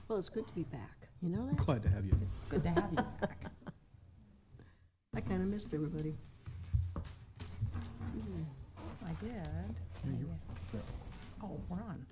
Well, it's good to be back. You know that? Glad to have you. It's good to have you back. I kind of missed everybody. I did. Oh, we're on.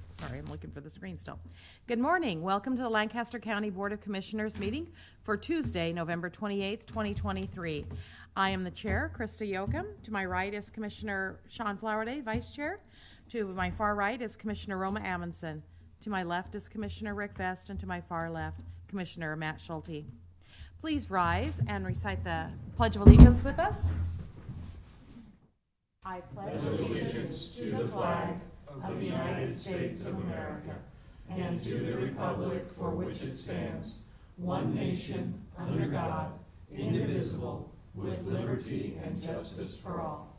Sorry, I'm looking for the screen still. Good morning. Welcome to the Lancaster County Board of Commissioners meeting for Tuesday, November 28th, 2023. I am the chair, Krista Yoakum. To my right is Commissioner Sean Flowerday, vice chair. To my far right is Commissioner Roma Amundson. To my left is Commissioner Rick Vest, and to my far left, Commissioner Matt Schulte. Please rise and recite the Pledge of Allegiance with us. I pledge allegiance to the flag of the United States of America and to the republic for which it stands, one nation, under God, indivisible, with liberty and justice for all.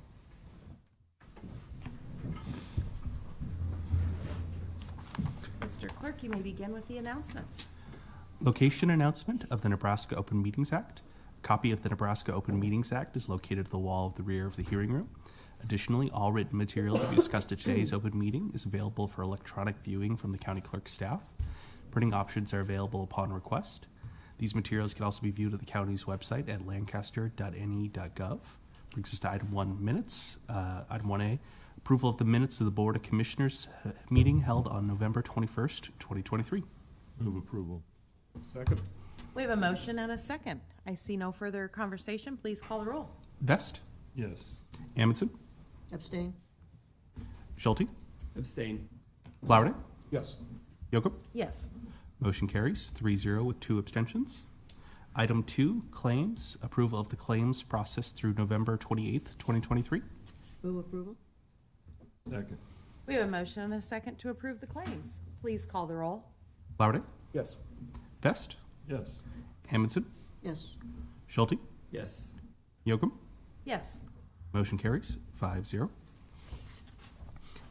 Mr. Clerk, you may begin with the announcements. Location announcement of the Nebraska Open Meetings Act. A copy of the Nebraska Open Meetings Act is located at the wall of the rear of the hearing room. Additionally, all written material to be discussed at today's open meeting is available for electronic viewing from the county clerk's staff. Printing options are available upon request. These materials can also be viewed at the county's website at lancaster.ne.gov. Brings us to item 1 minutes. Item 1A, approval of the minutes of the Board of Commissioners meeting held on November 21st, 2023. Move approval. Second. We have a motion and a second. I see no further conversation. Please call the roll. Vest. Yes. Amundson. Abstain? Schulte. Abstain. Flowerday. Yes. Yoakum. Yes. Motion carries 3-0 with 2 abstentions. Item 2, claims. Approval of the claims processed through November 28th, 2023. Move approval? Second. We have a motion and a second to approve the claims. Please call the roll. Flowerday. Yes. Vest. Yes. Amundson. Yes. Schulte. Yes. Yoakum. Yes. Motion carries 5-0.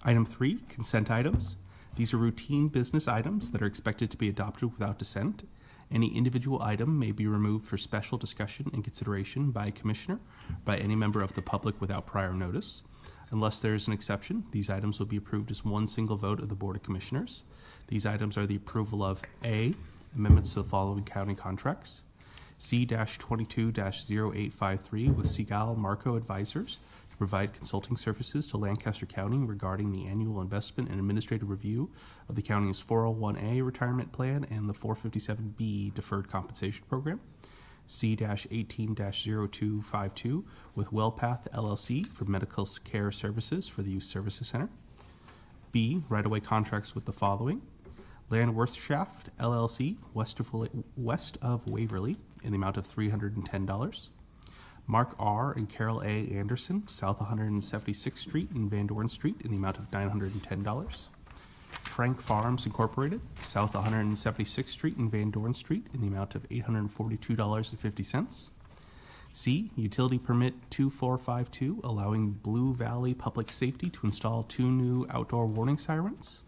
Item 3, consent items. These are routine business items that are expected to be adopted without dissent. Any individual item may be removed for special discussion and consideration by a commissioner, by any member of the public without prior notice. Unless there is an exception, these items will be approved as one single vote of the Board of Commissioners. These items are the approval of A, amendments to the following county contracts, C-22-0853 with Segal Marco Advisors to provide consulting services to Lancaster County regarding the annual investment and administrative review of the county's 401A retirement plan and the 457B deferred compensation program. C-18-0252 with WellPath LLC for medical care services for the Youth Services Center. B, right-of-way contracts with the following: Landwirthschaft LLC, west of Waverly, in the amount of $310. Mark R. and Carol A. Anderson, South 176th Street and Van Dorn Street, in the amount of $910. Frank Farms Incorporated, South 176th Street and Van Dorn Street, in the amount of $842.50. C, utility permit 2452, allowing Blue Valley Public Safety to install 2 new outdoor warning sirens.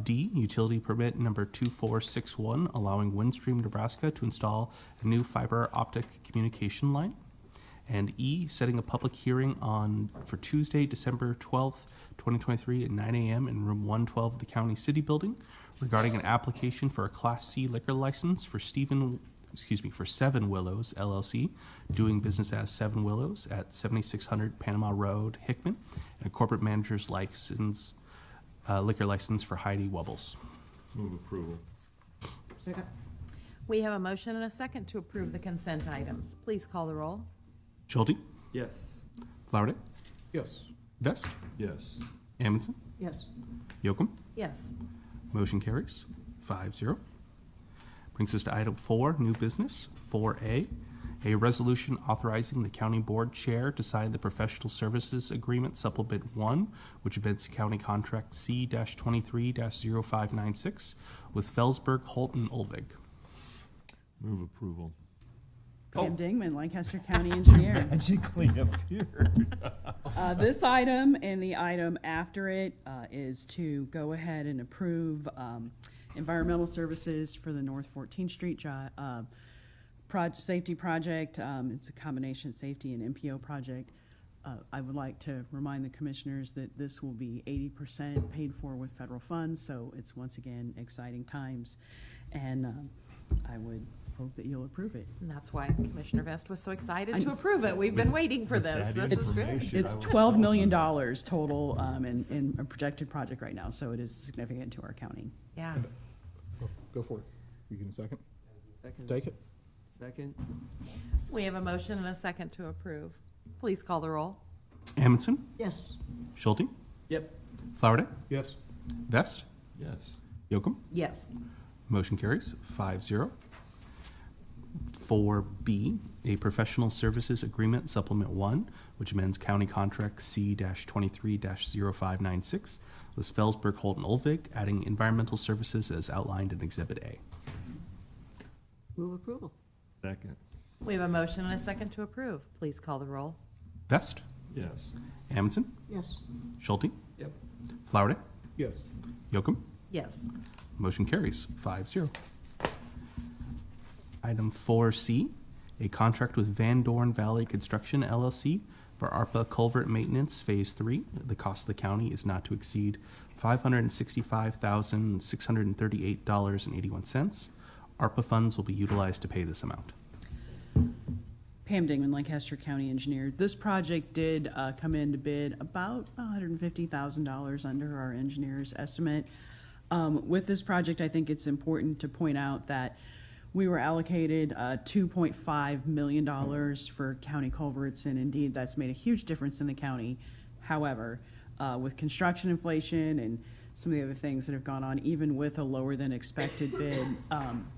D, utility permit number 2461, allowing Windstream Nebraska to install a new fiber optic communication line. And E, setting a public hearing for Tuesday, December 12th, 2023 at 9 a.m. in room 112 of the County City Building regarding an application for a Class C liquor license for Seven Willows LLC, doing business as Seven Willows at 7600 Panama Road, Hickman, and a corporate manager's license, liquor license for Heidi Wubbles. Move approval. Second? We have a motion and a second to approve the consent items. Please call the roll. Schulte. Yes. Flowerday. Yes. Vest. Yes. Amundson. Yes. Yoakum. Yes. Motion carries 5-0. Brings us to item 4, new business. 4A, a resolution authorizing the county board chair to sign the professional services agreement supplement 1, which amends county contract C-23-0596 with Felsberg, Holt, and Olvig. Move approval. Pam Dingman, Lancaster County Engineer. Magically appeared. This item and the item after it is to go ahead and approve environmental services for the North 14th Street safety project. It's a combination safety and MPO project. I would like to remind the commissioners that this will be 80% paid for with federal funds, so it's once again exciting times. And I would hope that you'll approve it. And that's why Commissioner Vest was so excited to approve it. We've been waiting for this. that This is good. information, It's I was $12 so million total in a projected project right now, so it is significant to our county. Yeah. Go for it. You can second? Second. Take it? Second. We have a motion and a second to approve. Please call the roll. Amundson, Yes. Schulte, Yep. Flowerday, Yes. Vest, Yes. Yocum. Yes. Motion carries 5-0. 4B, a professional services agreement supplement 1, which amends county contract C-23-0596 with Felsberg, Holt, and Olvig, adding environmental services as outlined in Exhibit A. Move approval. Second. We have a motion and a second to approve. Please call the roll. Vest, Yes. Amundson, Yes. Schulte, Yep. Flowerday, Yes. Yocum. Yes. Motion carries 5-0. Item 4C, a contract with Van Dorn Valley Construction LLC for ARPA culvert maintenance Phase 3. The cost of the county is not to exceed $565,638.81. ARPA funds will be utilized to pay this amount. Pam Dingman, Lancaster County Engineer. This project did come in to bid about $150,000 under our engineer's estimate. With this project, I think it's important to point out that we were allocated $2.5 million for county culverts, and indeed, that's made a huge difference in the county. However, with construction inflation and some of the other things that have gone on, even with a lower than expected bid,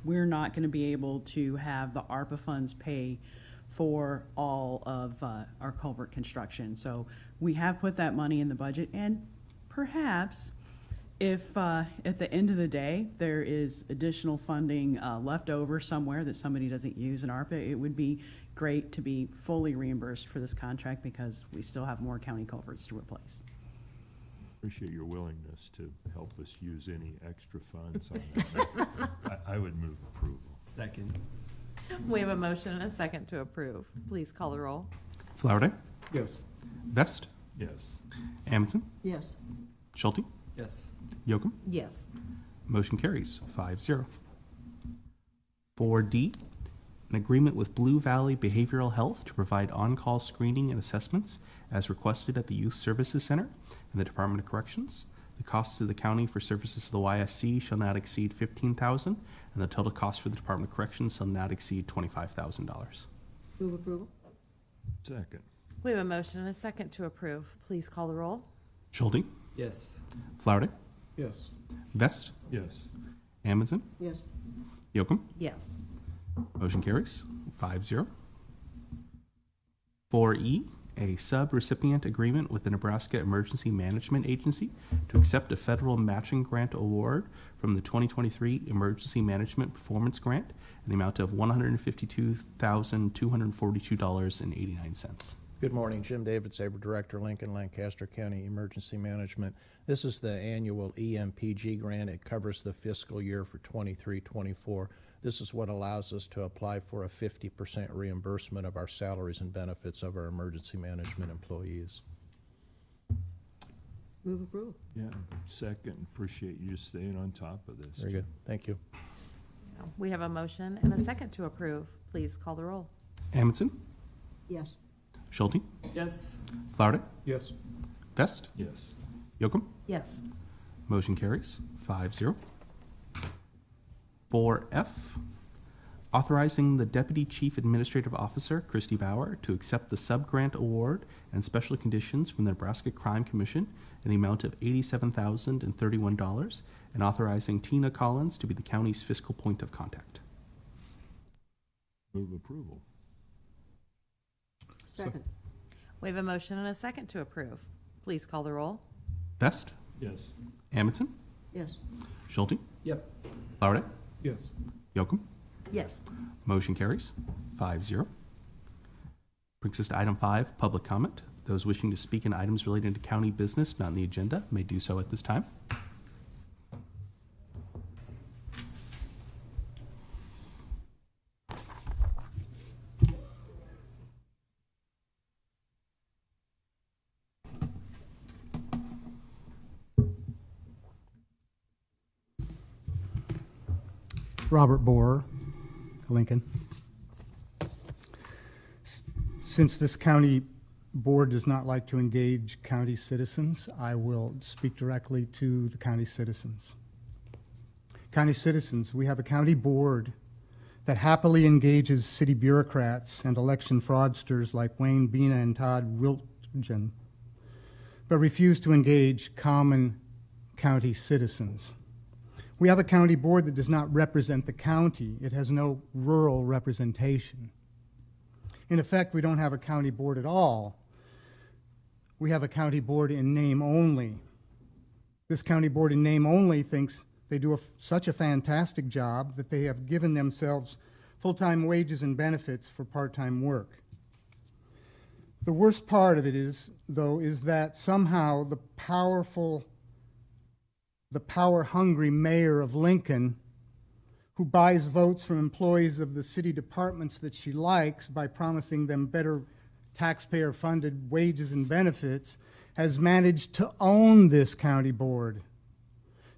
we're not going to be able to have the ARPA funds pay for all of our culvert construction. So we have put that money in the budget, and perhaps if at the end of the day there is additional funding left over somewhere that somebody doesn't use in ARPA, it would be great to be fully reimbursed for this contract because we still have more county culverts to replace. Appreciate your willingness to help us use any extra funds on that. I would move approval. Second. We have a motion and a second to approve. Please call the roll. Flowerday, Yes. Vest, Yes. Amundson, Yes. Schulte, Yes. Yocum. Yes. Motion carries 5-0. 4D, an agreement with Blue Valley Behavioral Health to provide on-call screening and assessments as requested at the Youth Services Center and the Department of Corrections. The costs to the county for services to the YSC shall not exceed $15,000, and the total cost for the Department of Corrections shall not exceed $25,000. Move approval. Second. We have a motion and a second to approve. Please call the roll. Schulte, Yes. Flowerday, Yes. Vest, Yes. Amundson, Yes. Yocum. Yes. Motion carries 5-0. 4E, a sub-recipient agreement with the Nebraska Emergency Management Agency to accept a federal matching grant award from the 2023 Emergency Management Performance Grant in the amount of $152,242.89. Good morning, Jim David, Saber Director, Lincoln, Lancaster County Emergency Management. This is the annual EMPG grant. It covers the fiscal year for 23-24. This is what allows us to apply for a 50% reimbursement of our salaries and benefits of our emergency management employees. Move approval. Yeah. Second. Appreciate you just staying on top of this. Very good, thank you. We have a motion and a second to approve. Please call the roll. Amundson, Yes. Schulte, Yes. Flowerday, Yes. Vest, Yes. Yocum. Yes. Motion carries 5-0. 4F, authorizing the Deputy Chief Administrative Officer, Christy Bauer, to accept the sub-grant award and special conditions from the Nebraska Crime Commission in the amount of $87,031 and authorizing Tina Collins to be the county's fiscal point of contact. Move approval. Second. We have a motion and a second to approve. Please call the roll. Vest, Yes. Amundson, Yes. Schulte, Yep. Flowerday, Yes. Yocum. Yes. Motion carries 5-0. Brings us to item 5, public comment. Those wishing to speak in items relating to county business not on the agenda may do so at this time. Robert Borer, Lincoln. Since this county board does not like to engage county citizens, I will speak directly to the county citizens. County citizens, we have a county board that happily engages city bureaucrats and election fraudsters like Wayne Bina and Todd Wiltgen, but refuse to engage common county citizens. We have a county board that does not represent the county. It has no rural representation. In effect, we don't have a county board at all. We have a county board in name only. This county board in name only thinks they do such a fantastic job that they have given themselves full-time wages and benefits for part-time work. The worst part of it is, though, is that somehow the power-hungry mayor of Lincoln, who buys votes from employees of the city departments that she likes by promising them better taxpayer-funded wages and benefits, has managed to own this county board.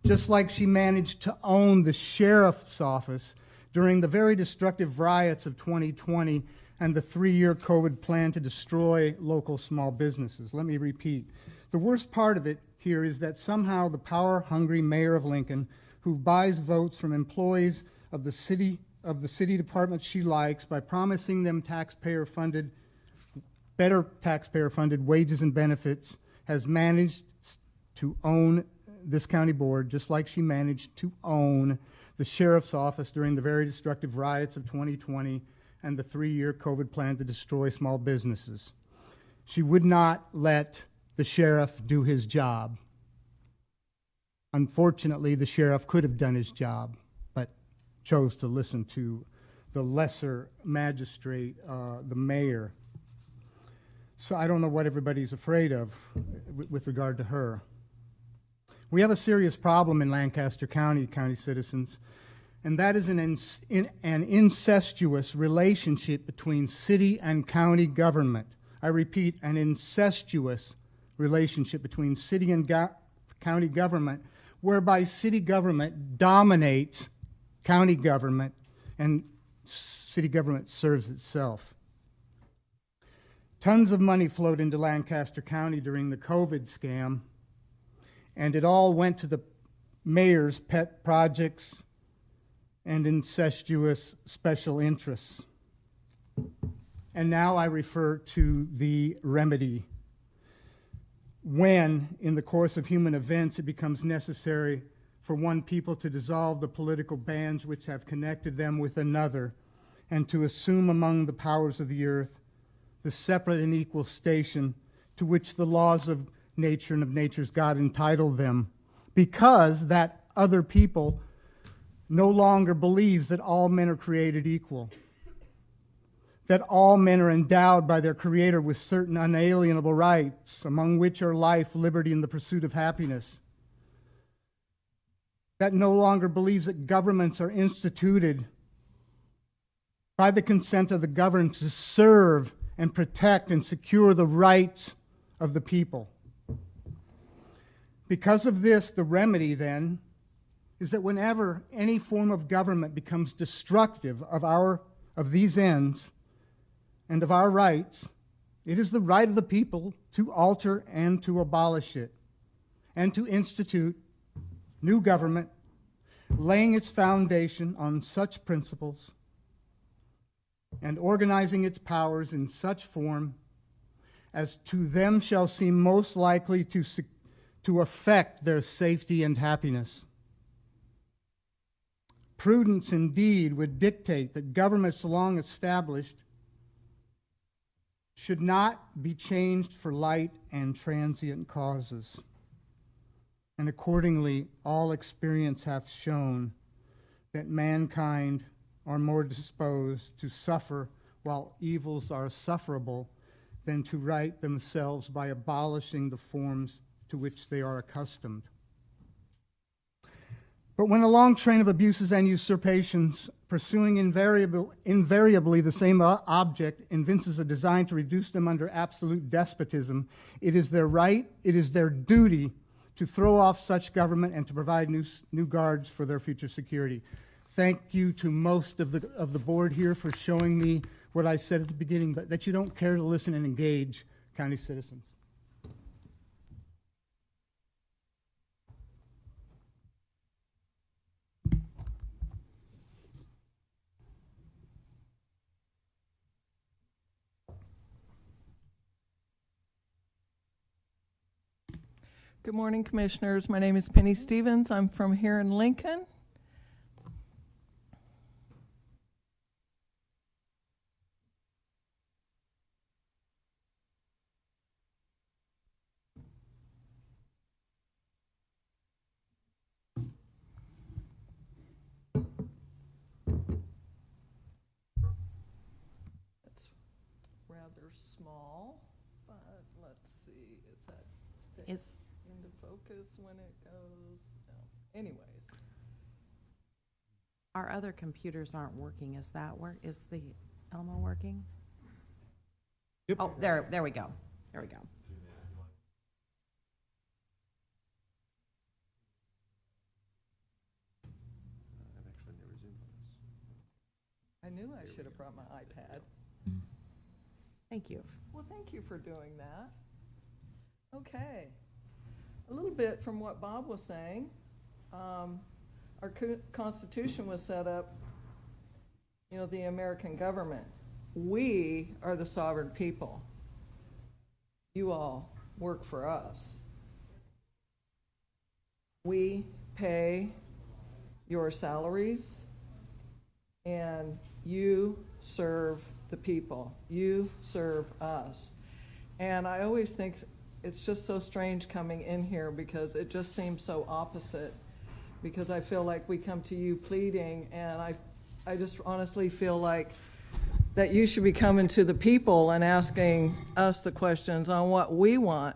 Just like she managed to own the sheriff's office during the very destructive riots of 2020 and the 3-year COVID plan to destroy local small businesses. Let me repeat. The worst part of it here is that somehow the power-hungry mayor of Lincoln, who buys votes from employees of the city departments she likes by promising them better taxpayer-funded wages and benefits, has managed to own this county board just like she managed to own the sheriff's office during the very destructive riots of 2020 and the 3-year COVID plan to destroy small businesses. She would not let the sheriff do his job. Unfortunately, the sheriff could have done his job, but chose to listen to the lesser magistrate, the mayor. So I don't know what everybody's afraid of with regard to her. We have a serious problem in Lancaster County, county citizens, and that is an incestuous relationship between city and county government. I repeat, an incestuous relationship between city and county government, whereby city government dominates county government and city government serves itself. Tons of money flowed into Lancaster County during the COVID scam, and it all went to the mayor's pet projects and incestuous special interests. And now I refer to the remedy. When, in the course of human events, it becomes necessary for one people to dissolve the political bands which have connected them with another, and to assume among the powers of the earth the separate and equal station to which the laws of nature and of nature's God entitle them, because that other people no longer believes that all men are created equal, that all men are endowed by their Creator with certain unalienable rights, among which are life, liberty, and the pursuit of happiness, that no longer believes that governments are instituted by the consent of the governed to serve and protect and secure the rights of the people. Because of this, the remedy then is that whenever any form of government becomes destructive of these ends and of our rights, it is the right of the people to alter and to abolish it, and to institute new government, laying its foundation on such principles and organizing its powers in such form as to them shall seem most likely to affect their safety and happiness. Prudence indeed would dictate that governments long established should not be changed for light and transient causes. And accordingly, all experience hath shown that mankind are more disposed to suffer while evils are sufferable than to right themselves by abolishing the forms to which they are accustomed. But when a long train of abuses and usurpations, pursuing invariably the same object, evinces a design to reduce them under absolute despotism, it is their right, it is their duty to throw off such government and to provide new guards for their future security. thank you to most of the board here for showing me what I said at the beginning, but that you don't care to listen and engage county citizens. Good morning, Commissioners. My name is Penny Stevens. I'm from here in Lincoln. It's rather small, but let's see, is that Is, into focus when it goes? No. Anyways, our other computers aren't working. Is that work? Is the Elmo working? Yep. Oh, there we go. There we go. I've actually never zoomed on this. I knew I should have brought my iPad. Thank you. Well, thank you for doing that. Okay. A little bit from what Bob was saying. Our Constitution was set up, the American government. We are the sovereign people. You all work for us. We pay your salaries, and you serve the people. You serve us. And I always think it's just so strange coming in here because it just seems so opposite, because I feel like we come to you pleading, and I just honestly feel like that you should be coming to the people and asking us the questions on what we want.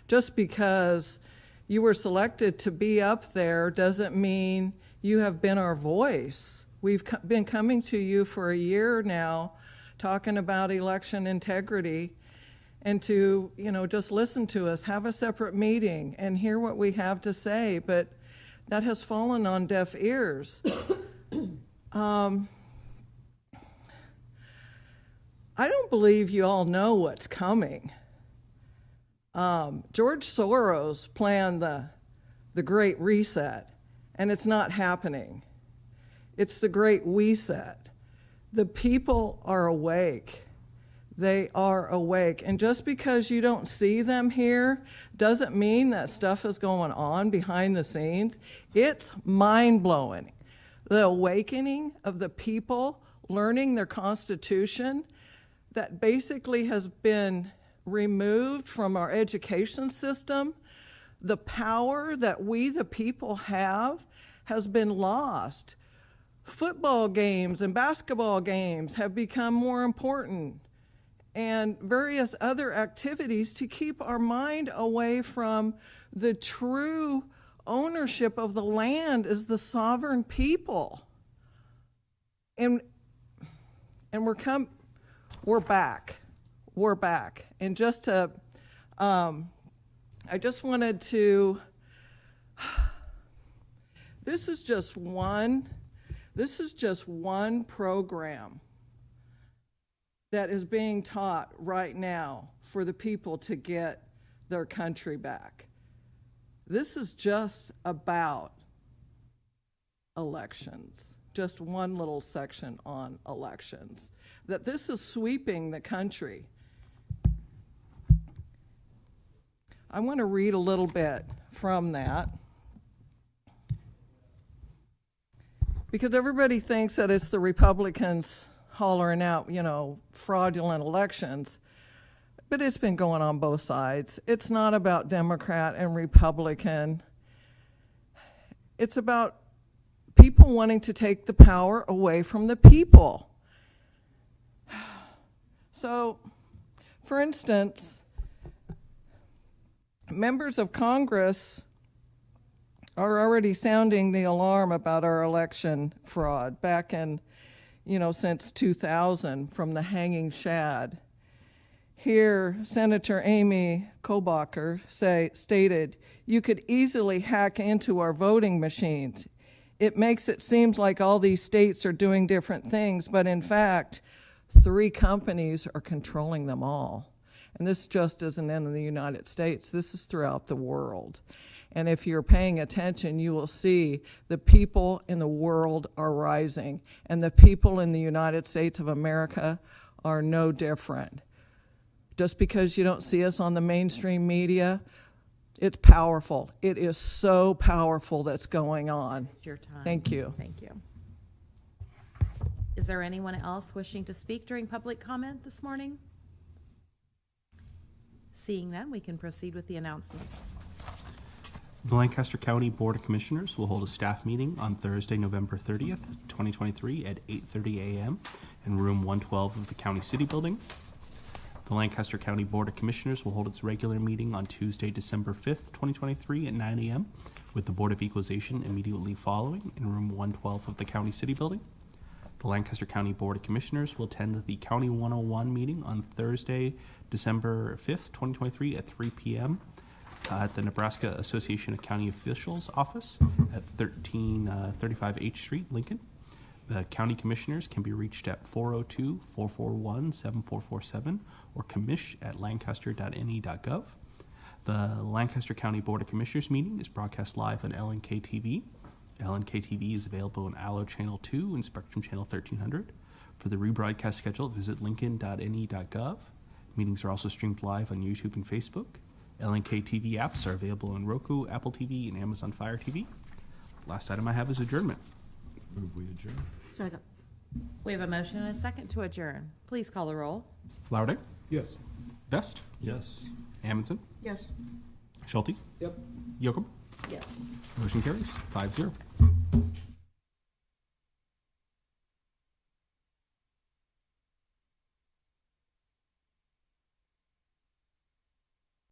Just because you were selected to be up there doesn't mean you have been our voice. We've been coming to you for a year now, talking about election integrity, and to, just listen to us, have a separate meeting, and hear what we have to say, but that has fallen on deaf ears. I don't believe you all know what's coming. George Soros planned the Great Reset, and it's not happening. It's the Great We-Set. The people are awake. They are awake. And just because you don't see them here doesn't mean that stuff is going on behind the scenes. It's mind-blowing. The awakening of the people learning their Constitution that basically has been removed from our education system. The power that we, the people, have has been lost. Football games and basketball games have become more important, and various other activities to keep our mind away from the true ownership of the land as the sovereign people. And we're back. We're back. And just to, I just wanted to, this is just one program that is being taught right now for the people to get their country back. This is just about elections, just one little section on elections, that this is sweeping the country. I want to read a little bit from that, because everybody thinks that it's the Republicans hollering out, fraudulent elections, but it's been going on both sides. It's not about Democrat and Republican. It's about people wanting to take the power away from the people. So, for instance, members of Congress are already sounding the alarm about our election fraud back in, since 2000 from the hanging shad. Here, Senator Amy Klobuchar stated, "You could easily hack into our voting machines. it makes it seem like all these states are doing different things, but in fact, 3 companies are controlling them all. And this just isn't in the United States, this is throughout the world. And if you're paying attention, you will see the people in the world are rising, and the people in the United States of America are no different. Just because you don't see us on the mainstream media, it's powerful. It is so powerful that's going on. Your time. Thank you. Thank you. Is there anyone else wishing to speak during public comment this morning? Seeing none, we can proceed with the announcements. The Lancaster County Board of Commissioners will hold a staff meeting on Thursday, November 30th, 2023 at 8:30 a.m. in room 112 of the County City Building. The Lancaster County Board of Commissioners will hold its regular meeting on Tuesday, December 5th, 2023 at 9 a.m. with the Board of Equalization immediately following in room 112 of the County City Building. The Lancaster County Board of Commissioners will attend the County 101 meeting on Thursday, December 5th, 2023 at 3 p.m. At the Nebraska Association of County Officials office at 1335 H Street, Lincoln. The county commissioners can be reached at 402-441-7447 or commish@lancaster.ne.gov. The Lancaster County Board of Commissioners meeting is broadcast live on LNK TV. LNK TV is available on Allo Channel 2 and Spectrum Channel 1300. For the rebroadcast schedule, visit lincoln.ne.gov. Meetings are also streamed live on YouTube and Facebook. LNK TV apps are available on Roku, Apple TV, and Amazon Fire TV. Last item I have is adjournment. Move we adjourn. Second. We have a motion and a second to adjourn. Please call the roll. Flowerday, Yes. Vest, Yes. Amundson, Yes. Schulte, Yep. Yocum. Yes. Motion carries 5-0.